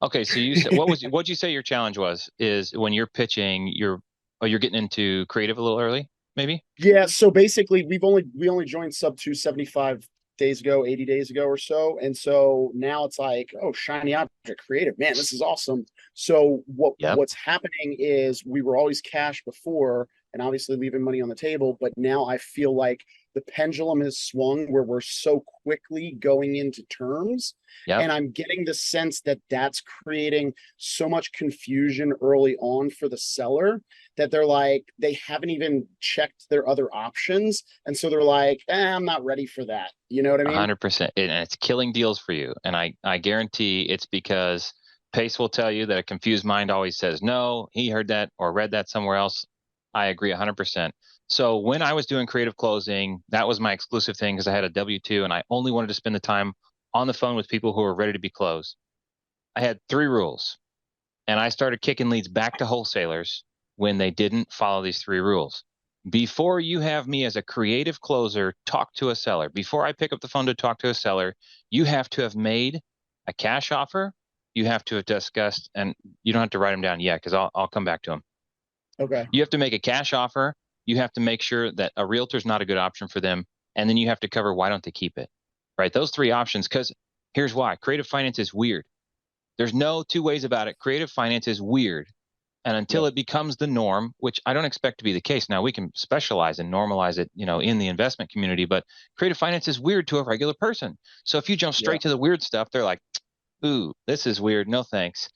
Okay, so you said what'd you say your challenge was? Is when you're pitching, you're getting into creative a little early, maybe? Yeah, so basically we only joined sub 275 days ago, 80 days ago or so. And so now it's like, oh, shiny object creative. Man, this is awesome. So Yep. what's happening is we were always cash before and obviously leaving money on the table, but now I feel like the pendulum has swung where we're so quickly going into terms. Yep. And I'm getting the sense that that's creating so much confusion early on for the seller that they're like, they haven't even checked their other options. And so they're like, I'm not ready for that. You know what I mean? 100%. And it's killing deals for you. And I guarantee it's because Pace will tell you that a confused mind always says no. He heard that or read that somewhere else. I agree 100%. So when I was doing creative closing, that was my exclusive thing because I had a W-2 and I only wanted to spend the time on the phone with people who were ready to be closed. I had three rules, and I started kicking leads back to wholesalers when they didn't follow these three rules. Before you have me as a creative closer talk to a seller, before I pick up the phone to talk to a seller, you have to have made a cash offer. You have to have discussed, and you don't have to write them down yet because I'll come back to them. Okay. You have to make a cash offer. You have to make sure that a realtor is not a good option for them. And then you have to cover why don't they keep it, right? Those three options, because here's why creative finance is weird. There's no two ways about it. Creative finance is weird. And until Yep. it becomes the norm, which I don't expect to be the case. Now we can specialize and normalize it, in the investment community, but creative finance is weird to a regular person. So if you jump Yeah. straight to the weird stuff, they're like, ooh, this is weird. No thanks.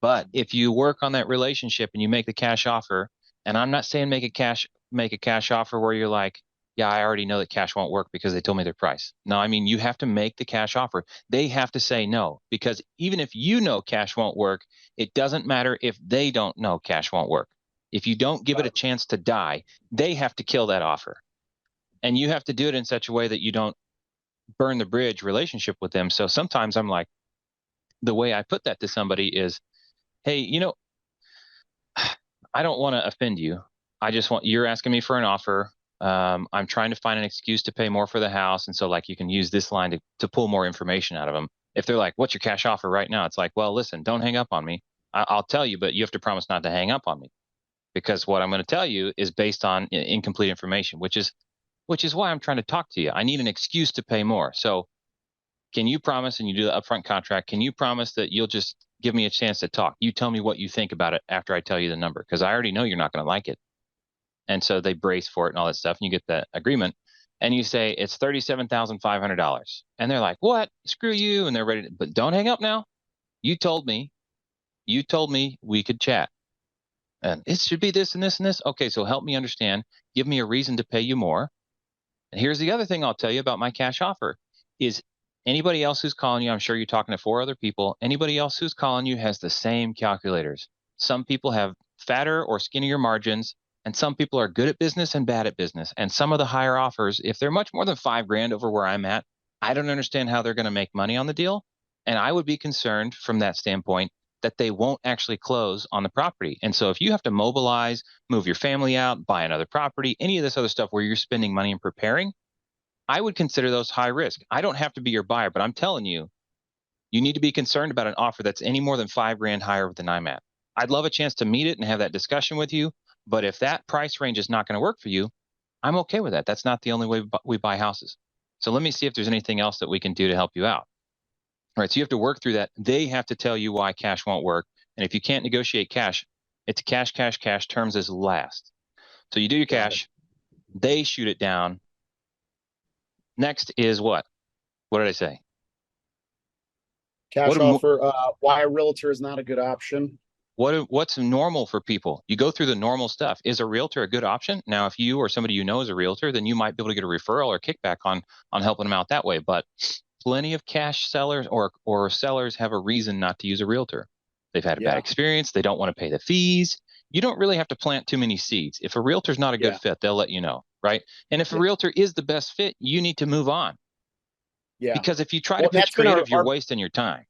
But if you work on that relationship and you make the cash offer, and I'm not saying make a cash offer where you're like, yeah, I already know that cash won't work because they told me their price. No, I mean you have to make the cash offer. They have to say no because even if you know cash won't work, it doesn't matter if they don't know cash won't work. If you don't give it a chance to die, they have to kill that offer. And you have to do it in such a way that you don't burn the bridge relationship with them. So sometimes I'm like, the way I put that to somebody is, hey, I don't want to offend you. You're asking me for an offer. I'm trying to find an excuse to pay more for the house. And so like you can use this line to pull more information out of them. If they're like, what's your cash offer right now? It's like, well, listen, don't hang up on me. I'll tell you, but you have to promise not to hang up on me because what I'm going to tell you is based on incomplete information, which is why I'm trying to talk to you. I need an excuse to pay more. So can you promise, and you do the upfront contract, can you promise that you'll just give me a chance to talk? You tell me what you think about it after I tell you the number, because I already know you're not going to like it. And so they brace for it and all that stuff, and you get that agreement. And you say it's $37,500. And they're like, what? Screw you. And they're ready to, but don't hang up now. You told me, you told me we could chat. And it should be this and this and this. Okay, so help me understand. Give me a reason to pay you more. And here's the other thing I'll tell you about my cash offer is anybody else who's calling you, I'm sure you're talking to four other people. Anybody else who's calling you has the same calculators. Some people have fatter or skinnier margins, and some people are good at business and bad at business. And some of the higher offers, if they're much more than 5 grand over where I'm at, I don't understand how they're going to make money on the deal. And I would be concerned from that standpoint that they won't actually close on the property. And so if you have to mobilize, move your family out, buy another property, any of this other stuff where you're spending money and preparing, I would consider those high risk. I don't have to be your buyer, but I'm telling you, you need to be concerned about an offer that's any more than 5 grand higher than I'm at. I'd love a chance to meet it and have that discussion with you. But if that price range is not going to work for you, I'm okay with that. That's not the only way we buy houses. So let me see if there's anything else that we can do to help you out. All right. So you have to work through that. They have to tell you why cash won't work. And if you can't negotiate cash, it's cash, cash, cash. Terms is last. So you do your Got it. cash. They shoot it down. Next is what? What did I say? Cash What offer. Why a realtor is not a good option. what's normal for people? You go through the normal stuff. Is a realtor a good option? Now, if you or somebody you know is a realtor, then you might be able to get a referral or kickback on helping them out that way. But plenty of cash sellers or sellers have a reason not to use a realtor. They've had a bad Yeah. experience. They don't want to pay the fees. You don't really have to plant too many seeds. If a realtor's not a good Yeah. fit, they'll let you know, right? And if a Yeah. realtor is the best fit, you need to move on Yeah. because if you try to Well, pitch that's been our, creative, you're our wasting your time.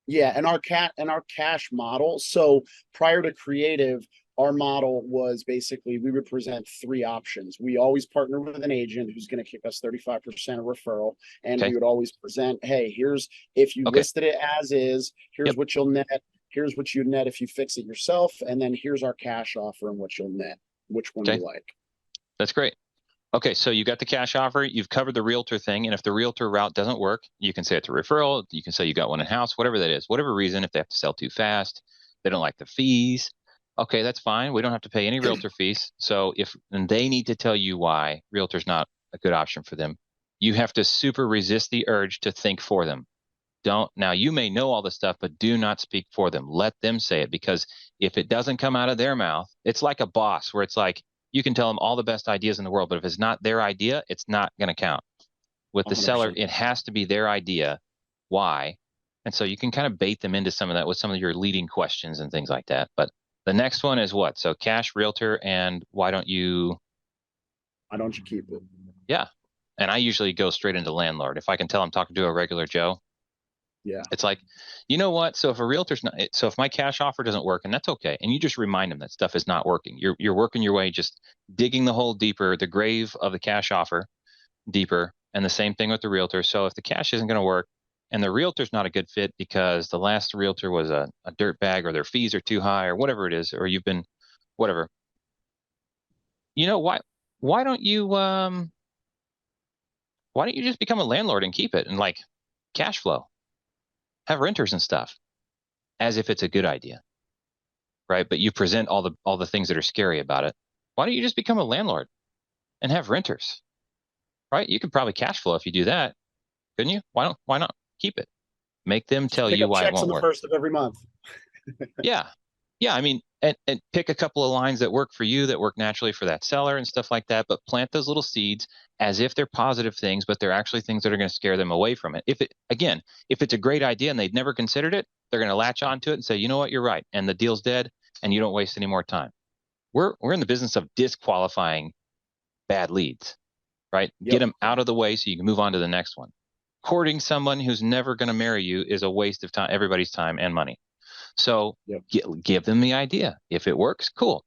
Yeah, and our cash model. So prior to creative, our model was basically we would present three options. We always partner with an agent who's going to kick us 35% of referral. And Okay. we would always present, hey, here's, if you Okay. listed it as is, here's Yep. what you'll net. Here's what you net if you fix it yourself. And then here's our cash offer and what you'll net, which one Okay. you like. That's great. Okay, so you got the cash offer, you've covered the realtor thing, and if the realtor route doesn't work, you can say it's a referral, you can say you got one in house, whatever that is, whatever reason, if they have to sell too fast, they don't like the fees. Okay, that's fine. We don't have to pay any realtor fees. So and they need to tell you why realtor's not a good option for them. You have to super resist the urge to think for them. Now you may know all this stuff, but do not speak for them. Let them say it, because if it doesn't come out of their mouth, it's like a boss where it's like, you can tell them all the best ideas in the world, but if it's not their idea, it's not going to count. With the seller, 100%. it has to be their idea. Why? And so you can kind of bait them into some of that with some of your leading questions and things like that. But the next one is what? So cash, realtor, and why don't you keep it? Yeah. And I usually go straight into landlord. If I can tell I'm talking to a regular Joe, Yeah. it's like, you know what? So if a realtor's not, so if my cash offer doesn't work, and that's okay, and you just remind them that stuff is not working. You're working your way, just digging the hole deeper, the grave of the cash offer deeper, and the same thing with the realtor. So if the cash isn't going to work, and the realtor's not a good fit because the last realtor was a dirt bag, or their fees are too high, or whatever it is, or you've been whatever. You know why don't you why don't you just become a landlord and keep it and like cash flow, have renters and stuff, as if it's a good idea, right? But you present all the things that are scary about it. Why don't you just become a landlord and have renters, right? You could probably cash flow if you do that, couldn't you? Why not keep it? Make them Just tell pick you up why it checks on won't the work. first of every month. Yeah. Yeah. I mean, and pick a couple of lines that work for you, that work naturally for that seller and stuff like that, but plant those little seeds as if they're positive things, but they're actually things that are going to scare them away from it. If it's a great idea and they'd never considered it, they're going to latch onto it and say, you know what, you're right. And the deal's dead and you don't waste any more time. We're in the business of disqualifying bad leads, right? Get Yep. them out of the way so you can move on to the next one. Courting someone who's never going to marry you is a waste of time, everybody's time and money. So Yep. give them the idea. If it works, cool.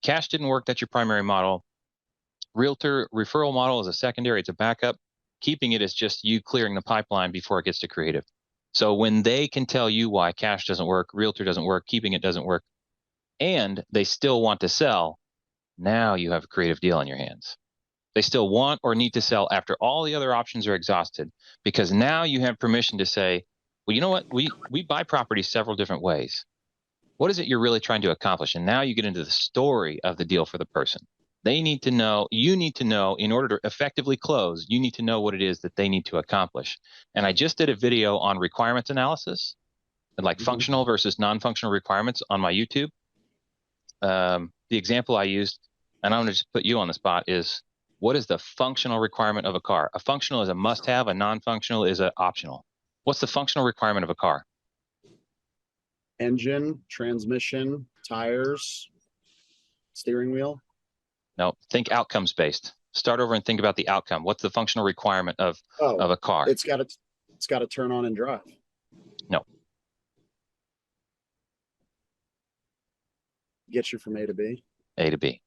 Cash didn't work, that's your primary model. Realtor referral model is a secondary, it's a backup. Keeping it is just you clearing the pipeline before it gets to creative. So when they can tell you why cash doesn't work, realtor doesn't work, keeping it doesn't work, and they still want to sell, now you have a creative deal in your hands. They still want or need to sell after all the other options are exhausted, because now you have permission to say, well, you know what? We buy properties several different ways. What is it you're really trying to accomplish? And now you get into the story of the deal for the person. They need to know, you need to know, in order to effectively close, you need to know what it is that they need to accomplish. And I just did a video on requirements analysis, and like functional versus non-functional requirements on my YouTube. The example I used, and I'm going to just put you on the spot, is what is the functional requirement of a car? A functional is a must-have, a non-functional is an optional. What's the functional requirement of a car? Engine, transmission, tires, steering wheel. No, think outcomes based. Start over and think about the outcome. What's the functional requirement of a car? It's got to turn on and drive. No. Get you from A to B. A to B.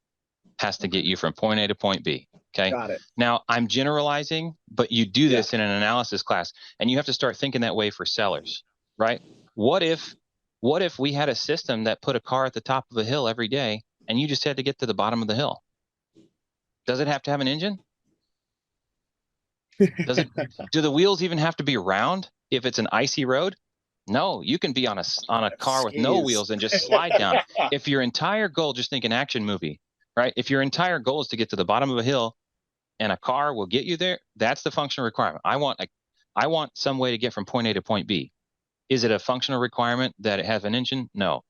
Has to get you from point A to point B. Okay. Got it. Now I'm generalizing, but you do this in an analysis class, and you have to start thinking that way for sellers, right? What if we had a system that put a car at the top of a hill every day and you just had to get to the bottom of the hill? Does it have to have an engine? Do the wheels even have to be round if it's an icy road? No, you can be on a car with no wheels and just slide down. If your entire goal, just think an action movie, right? If your entire goal is to get to the bottom of a hill and a car will get you there, that's the functional requirement. I want some way to get from point A to point B. Is it a functional requirement that it has an engine? No.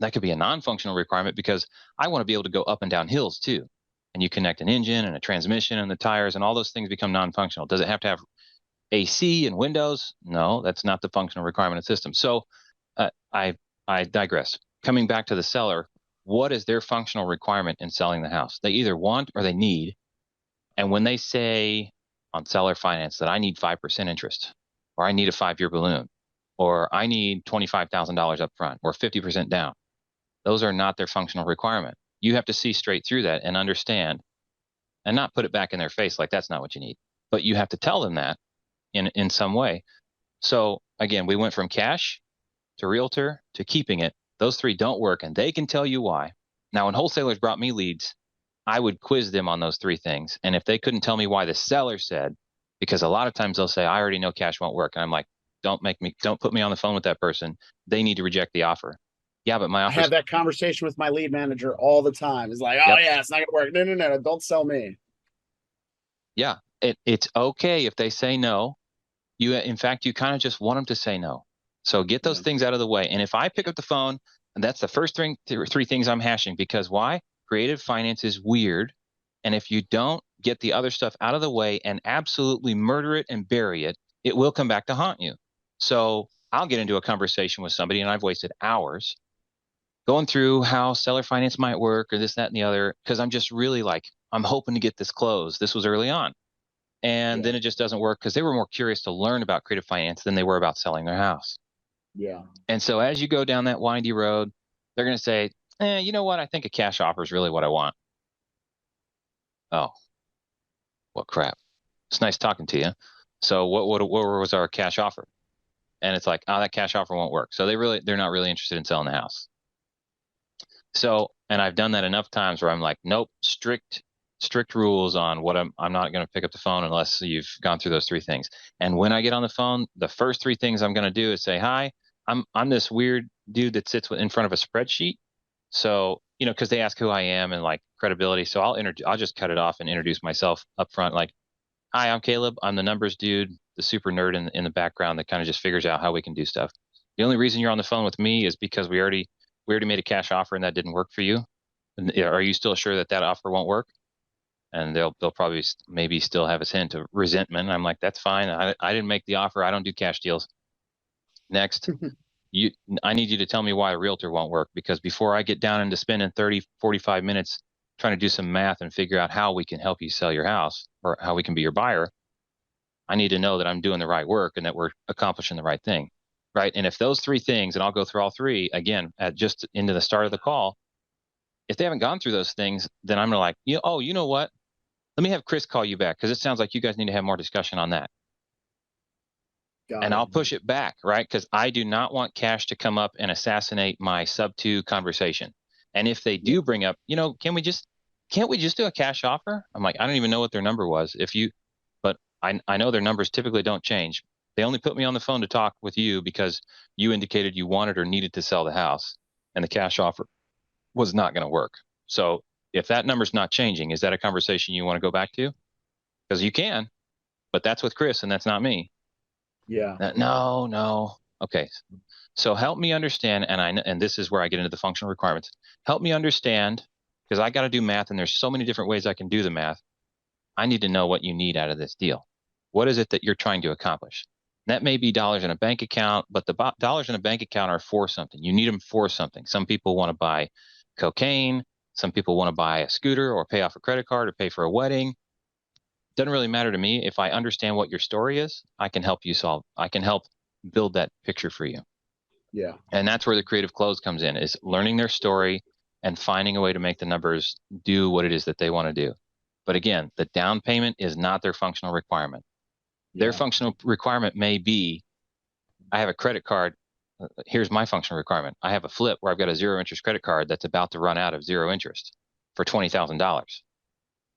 That could be a non-functional requirement because I want to be able to go up and down hills too. And you connect an engine and a transmission and the tires and all those things become non-functional. Does it have to have AC and windows? No, that's not the functional requirement of the system. So I digress. Coming back to the seller, what is their functional requirement in selling the house? They either want or they need. And when they say on seller finance that I need 5% interest, or I need a 5-year balloon, or I need $25,000 up front, or 50% down, Those are not their functional requirement. You have to see straight through that and understand and not put it back in their face like that's not what you need. But you have to tell them that in some way. So again, we went from cash to realtor to keeping it. Those three don't work, and they can tell you why. Now, when wholesalers brought me leads, I would quiz them on those three things. And if they couldn't tell me why the seller said, because a lot of times they'll say, I already know cash won't work. And I'm like, don't put me on the phone with that person. They need to reject the offer. Yeah, but my I offer. have that conversation with my lead manager all the time. It's like, oh Yep. yeah, it's not gonna work. No, don't sell me. Yeah, it's okay if they say no. In fact, you kind of just want them to say no. So get those things out of the way. And if I pick up the phone, and that's the first three things I'm hashing, because why? Creative finance is weird. And if you don't get the other stuff out of the way and absolutely murder it and bury it, it will come back to haunt you. So I'll get into a conversation with somebody, and I've wasted hours going through how seller finance might work or this, that, and the other, because I'm just really like, I'm hoping to get this closed. This was early on. And then it just doesn't work because they were more curious to learn about creative finance than they were about selling their house. Yeah. And so as you go down that windy road, they're going to say, you know what? I think a cash offer is really what I want. Oh, well, crap. It's nice talking to you. So what was our cash offer? And it's like, oh, that cash offer won't work. So they're not really interested in selling the house. So, and I've done that enough times where I'm like, nope, strict rules on what I'm not going to pick up the phone unless you've gone through those three things. And when I get on the phone, the first three things I'm going to do is say, hi, I'm this weird dude that sits in front of a spreadsheet. So, because they ask who I am and like credibility. So I'll just cut it off and introduce myself up front. Like, hi, I'm Caleb. I'm the numbers dude, the super nerd in the background that kind of just figures out how we can do stuff. The only reason you're on the phone with me is because we already made a cash offer and that didn't work for you. And are you still sure that offer won't work? And they'll probably maybe still have a hint of resentment. I'm like, that's fine. I didn't make the offer. I don't do cash deals. Next, I need you to tell me why a realtor won't work, because before I get down into spending 30, 45 minutes trying to do some math and figure out how we can help you sell your house or how we can be your buyer, I need to know that I'm doing the right work and that we're accomplishing the right thing. Right. And if those three things, and I'll go through all three again at just into the start of the call, if they haven't gone through those things, then I'm gonna like, you know what? Let me have Chris call you back because it sounds like you guys need to have more discussion on that. And I'll push it back, right? Because I do not want cash to come up and assassinate my subto conversation. And if they do bring up, can't we just do a cash offer? I'm like, I don't even know what their number was. But I know their numbers typically don't change. They only put me on the phone to talk with you because you indicated you wanted or needed to sell the house, and the cash offer was not going to work. So if that number's not changing, is that a conversation you want to go back to? Because you can, but that's with Chris and that's not me. Yeah. No. Okay. So help me understand, and this is where I get into the functional requirements. Help me understand, because I got to do math, and there's so many different ways I can do the math. I need to know what you need out of this deal. What is it that you're trying to accomplish? That may be dollars in a bank account, but the dollars in a bank account are for something. You need them for something. Some people want to buy cocaine. Some people want to buy a scooter or pay off a credit card or pay for a wedding. Doesn't really matter to me. If I understand what your story is, I can help build that picture for you. Yeah. And that's where the creative close comes in, is learning their story and finding a way to make the numbers do what it is that they want to do. But again, the down payment is not their functional requirement. Their functional requirement may be, I have a credit card. Here's my functional requirement. I have a flip where I've got a zero interest credit card that's about to run out of zero interest for $20,000.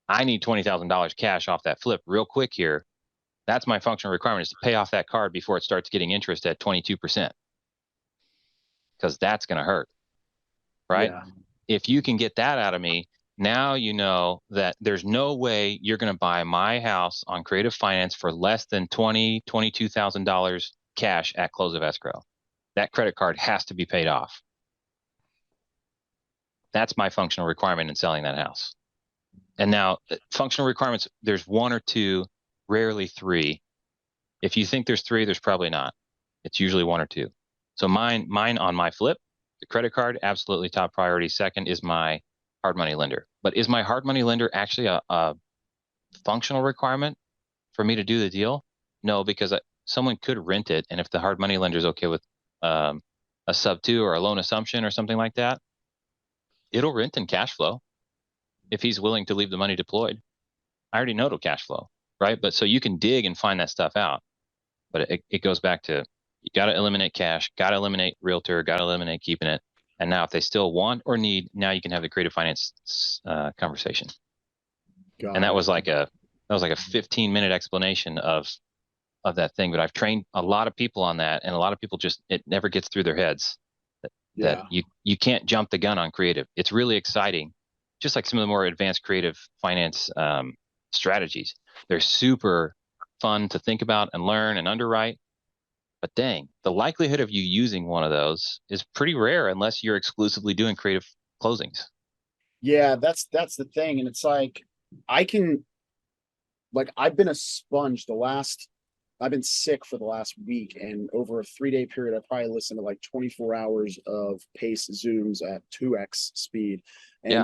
I need $20,000 cash off that flip real quick here. That's my functional requirement, is to pay off that card before it starts getting interest at 22%. Because that's going to hurt, right? Yeah. If you can get that out of me, now you know that there's no way you're going to buy my house on creative finance for less than $22,000 cash at close of escrow. That credit card has to be paid off. That's my functional requirement in selling that house. And now functional requirements, there's one or two, rarely three. If you think there's three, there's probably not. It's usually one or two. So mine on my flip, the credit card, absolutely top priority. Second is my hard money lender. But is my hard money lender actually a functional requirement for me to do the deal? No, because someone could rent it. And if the hard money lender is okay with a sub two or a loan assumption or something like that, it'll rent and cash flow if he's willing to leave the money deployed. I already know it'll cash flow, right? But so you can dig and find that stuff out. But it goes back to, you got to eliminate cash, got to eliminate realtor, got to eliminate keeping it. And now if they still want or need, now you can have the creative finance conversation. And that was like a 15-minute explanation of that thing. But I've trained a lot of people on that, and a lot of people just, it never gets through their heads that you can't jump the gun on creative. It's really exciting, just like some of the more advanced creative finance strategies. They're super fun to think about and learn and underwrite. But dang, the likelihood of you using one of those is pretty rare unless you're exclusively doing creative closings. Yeah, that's the thing. And it's like, I've been a sponge I've been sick for the last week, and over a 3-day period, I probably listened to like 24 hours of pace zooms at 2x speed, Yeah.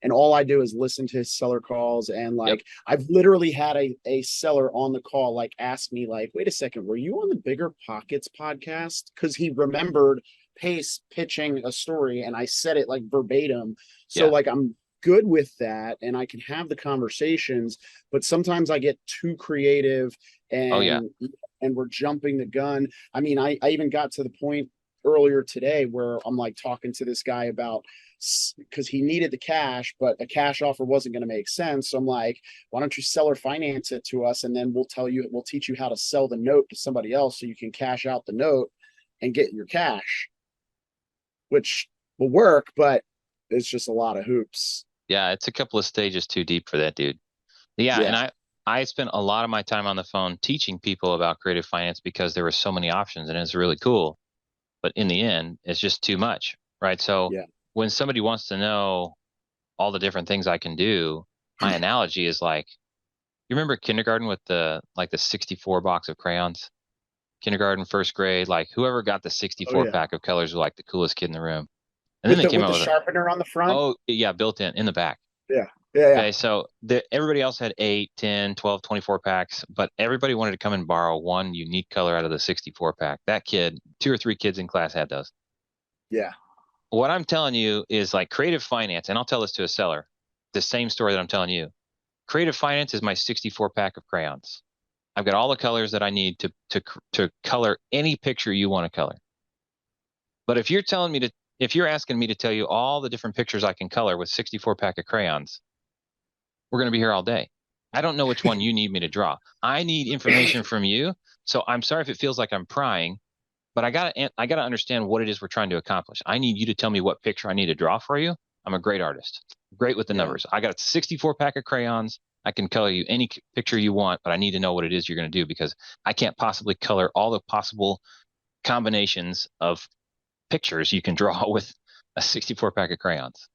And all I do is listen to his seller calls. And Yep. I've literally had a seller on the call, like, ask me, like, wait a second, were you on the Bigger Pockets podcast? Because he remembered Pace pitching a story, and I said it like verbatim. So Yeah. like, I'm good with that, and I can have the conversations, but sometimes I get too creative, Oh yeah. and we're jumping the gun. I mean, I even got to the point earlier today where I'm like talking to this guy about, because he needed the cash, but a cash offer wasn't going to make sense. So I'm like, why don't you seller finance it to us, and then we'll teach you how to sell the note to somebody else so you can cash out the note and get your cash, which will work, but it's just a lot of hoops. Yeah, it's a couple of stages too deep for that dude. Yeah, and I spent a lot of my time on the phone teaching people about creative finance because there were so many options, and it's really cool. But in the end, it's just too much, right? So Yeah. when somebody wants to know all the different things I can do, my analogy is like, you remember kindergarten with the 64 box of crayons? Kindergarten, first grade, like whoever got the Oh 64 yeah. pack of colors was like the coolest kid in the room. And then they came With out the with sharpener on the front. oh yeah, built in the back. Yeah. Yeah. Okay, so everybody else had 8, 10, 12, 24 packs, but everybody wanted to come and borrow one unique color out of the 64 pack. That kid, 2 or 3 kids in class had those. Yeah. What I'm telling you is like creative finance, and I'll tell this to a seller, the same story that I'm telling you. Creative finance is my 64 pack of crayons. I've got all the colors that I need to color any picture you want to color. But if you're asking me to tell you all the different pictures I can color with 64 pack of crayons, we're going to be here all day. I don't know which one you need me to draw. I need information from you. So I'm sorry if it feels like I'm prying, but I gotta understand what it is we're trying to accomplish. I need you to tell me what picture I need to draw for you. I'm a great artist, great with the numbers. I got a 64 pack of crayons. I can color you any picture you want, but I need to know what it is you're going to do, because I can't possibly color all the possible combinations of pictures you can draw with a 64 pack of crayons.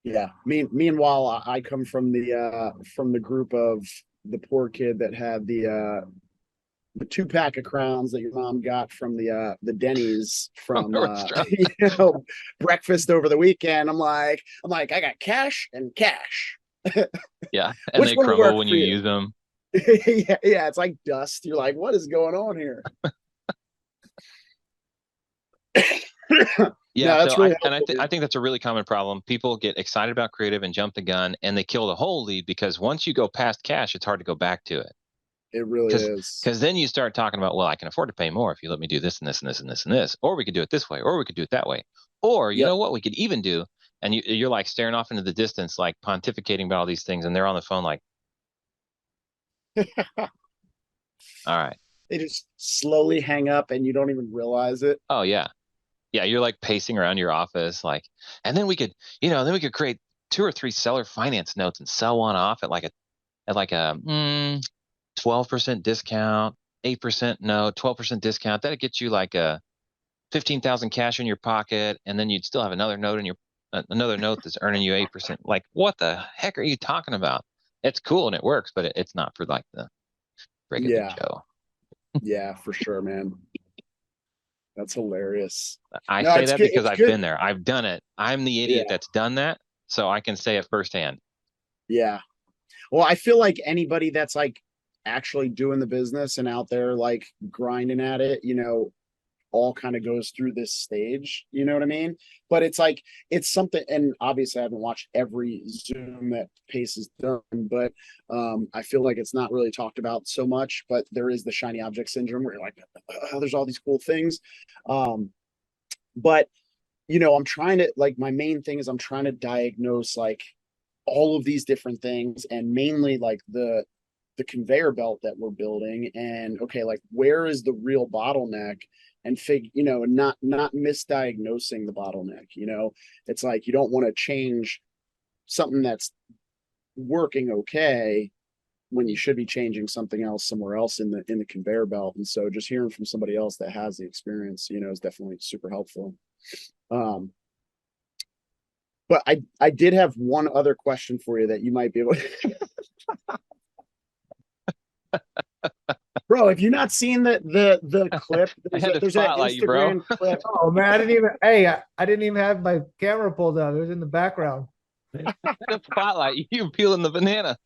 Yeah. Meanwhile, I come from the group of the poor kid that had the 2 pack of crowns that your mom got from the Denny's from breakfast over the weekend. I'm like, I got cash and cash. Yeah, and Which they one will crumble work when for you you? use them. Yeah, it's like dust. You're like, what is going on here? Yeah, No, that's so really helpful, I think that's a really common problem. People get excited about creative and jump the gun, and they kill the whole lead, because once you go past cash, it's hard to go back to it. it really Because is. then you start talking about, well, I can afford to pay more if you let me do this and this and this and this and this, or we could do it this way, or we could do it that way, or you Yep. know what we could even do, and you're like staring off into the distance, like pontificating about all these things, and they're on the phone like, all right, They just slowly hang up and you don't even realize it. oh yeah, yeah, you're like pacing around your office, like, and then we could, then we could create 2 or 3 seller finance notes and sell one off at like a 12% discount, 8% no, 12% discount. That'd get you like a 15,000 cash in your pocket, and then you'd still have another note in your another note that's earning you 8%. Like, what the heck are you talking about? It's cool and it works, but it's not for like the regular Yeah. Joe. Yeah, for sure, man. That's hilarious. I No, say it's that good. because It's I've good. been there. I've done it. I'm the idiot Yeah. that's done that, so I can say it firsthand. Yeah. Well, I feel like anybody that's like actually doing the business and out there like grinding at it, all kind of goes through this stage, you know what I mean? But it's like, it's something, and obviously I haven't watched every Zoom that Pace has done, but I feel like it's not really talked about so much, but there is the shiny object syndrome where you're like, oh, there's all these cool things. But you know, I'm trying to, like, my main thing is I'm trying to diagnose like all of these different things, and mainly like the conveyor belt that we're building, and okay, like where is the real bottleneck, and not misdiagnosing the bottleneck. You know, it's like you don't want to change something that's working okay when you should be changing something else somewhere else in the conveyor belt. And so just hearing from somebody else that has the experience, you know, is definitely super helpful. But I did have one other question for you that you might be able to. Bro, if you're not seeing the clip, I had to there's an spotlight you, bro. Instagram clip. Oh man, I didn't even. Hey, I didn't even have my camera pulled out. It was in the background. I had to spotlight you peeling the banana.